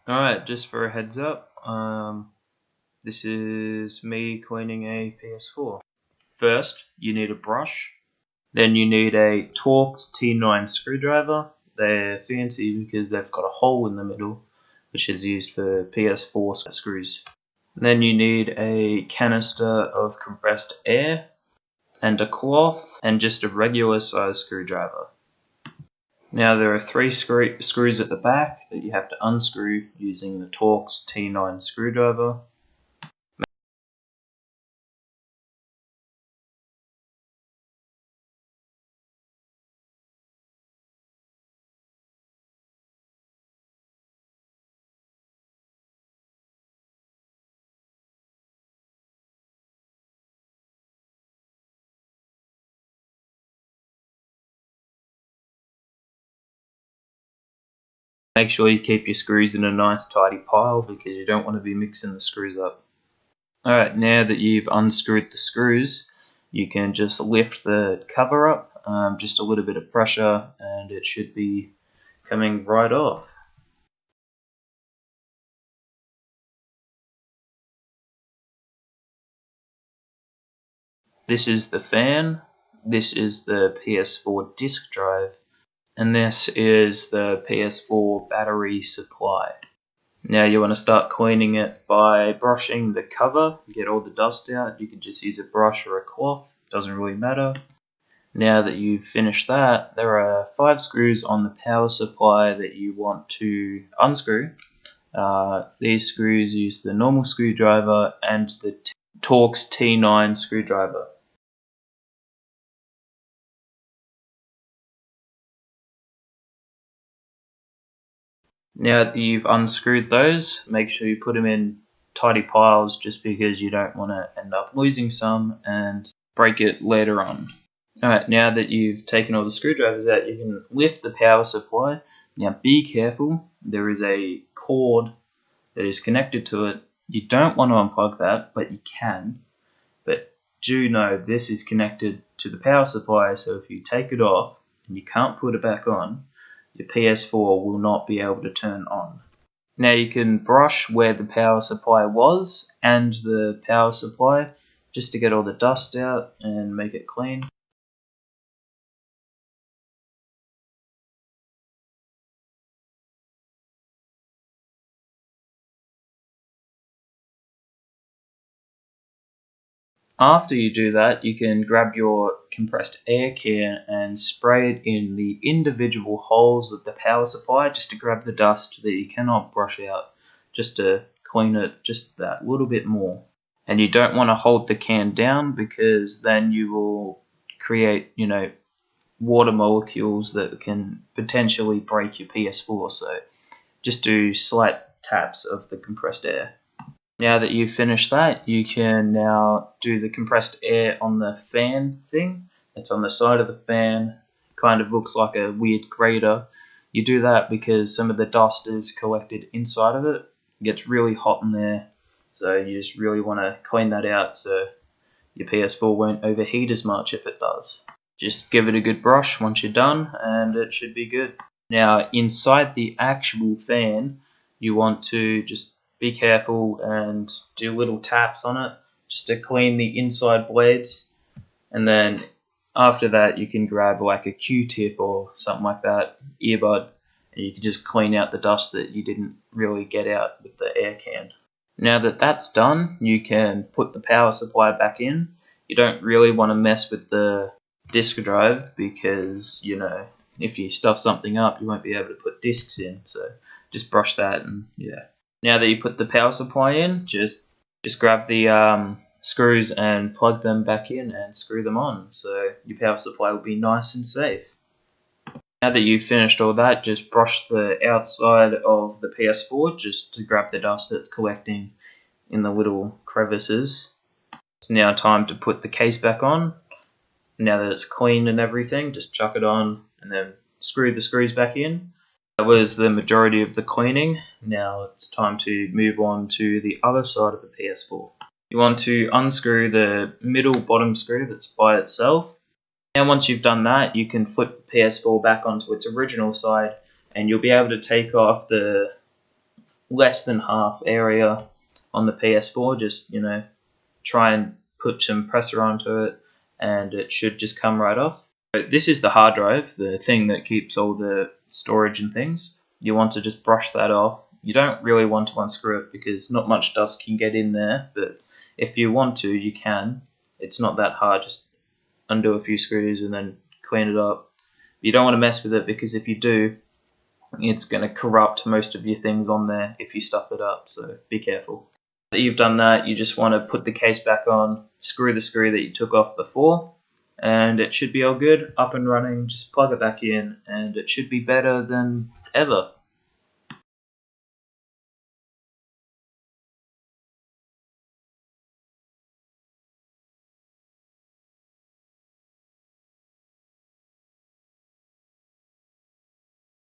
Alright, just for a heads up, this is me cleaning a PS4. First, you need a brush, then you need a Torx T9 screwdriver. They're fancy because they've got a hole in the middle, which is used for PS4 screws. Then you need a canister of compressed air, and a cloth, and just a regular size screwdriver. Now there are 3 screws at the back that you have to unscrew using the Torx T9 screwdriver. Make sure you keep your screws in a nice tidy pile because you don't want to be mixing the screws up. Alright, now that you've unscrewed the screws, you can just lift the cover up, just a little bit of pressure, and it should be coming right off. This is the fan, this is the PS4 disk drive, and this is the PS4 battery supply. Now you want to start cleaning it by brushing the cover, get all the dust out. You can just use a brush or a cloth, doesn't really matter. Now that you've finished that, there are 5 screws on the power supply that you want to unscrew. These screws use the normal screwdriver and the Torx T9 screwdriver. Now that you've unscrewed those, make sure you put them in tidy piles just because you don't want to end up losing some and break it later on. Alright, now that you've taken all the screwdrivers out, you can lift the power supply. Now be careful, there is a cord that is connected to it. You don't want to unplug that, but you can. But do know this is connected to the power supply, so if you take it off and you can't put it back on, your PS4 will not be able to turn on. Now you can brush where the power supply was and the power supply just to get all the dust out and make it clean. After you do that, you can grab your compressed air can and spray it in the individual holes of the power supply just to grab the dust that you cannot brush out, just to clean it just that little bit more. And you don't want to hold the can down because then you will create, water molecules that can potentially break your PS4. So just do slight taps of the compressed air. Now that you've finished that, you can now do the compressed air on the fan thing. It's on the side of the fan, kind of looks like a weird grater. You do that because some of the dust is collected inside of it. It gets really hot in there, so you just really want to clean that out so your PS4 won't overheat as much if it does. Just give it a good brush once you're done and it should be good. Now inside the actual fan, you want to just be careful and do little taps on it just to clean the inside blades, and then after that you can grab like a Q-tip or something like that, earbud, and you can just clean out the dust that you didn't really get out with the air can. Now that that's done, you can put the power supply back in. You don't really want to mess with the disk drive because if you stuff something up you won't be able to put discs in, so just brush that and yeah. Now that you put the power supply in, just grab the screws and plug them back in and screw them on, so your power supply will be nice and safe. Now that you've finished all that, just brush the outside of the PS4 just to grab the dust that's collecting in the little crevices. It's now time to put the case back on. Now that it's clean and everything, just chuck it on and then screw the screws back in. That was the majority of the cleaning. Now it's time to move on to the other side of the PS4. You want to unscrew the middle bottom screw that's by itself. Now once you've done that, you can flip the PS4 back onto its original side and you'll be able to take off the less than half area on the PS4. Just, try and put some pressure onto it, and it should just come right off. So this is the hard drive, the thing that keeps all the storage and things. You want to just brush that off. You don't really want to unscrew it because not much dust can get in there, but if you want to, you can. It's not that hard. Just undo a few screws and then clean it up. You don't want to mess with it because if you do, it's going to corrupt most of your things on there if you stuff it up, so be careful. That you've done that, you just want to put the case back on, screw the screw that you took off before, and it should be all good, up and running. Just plug it back in and it should be better than ever.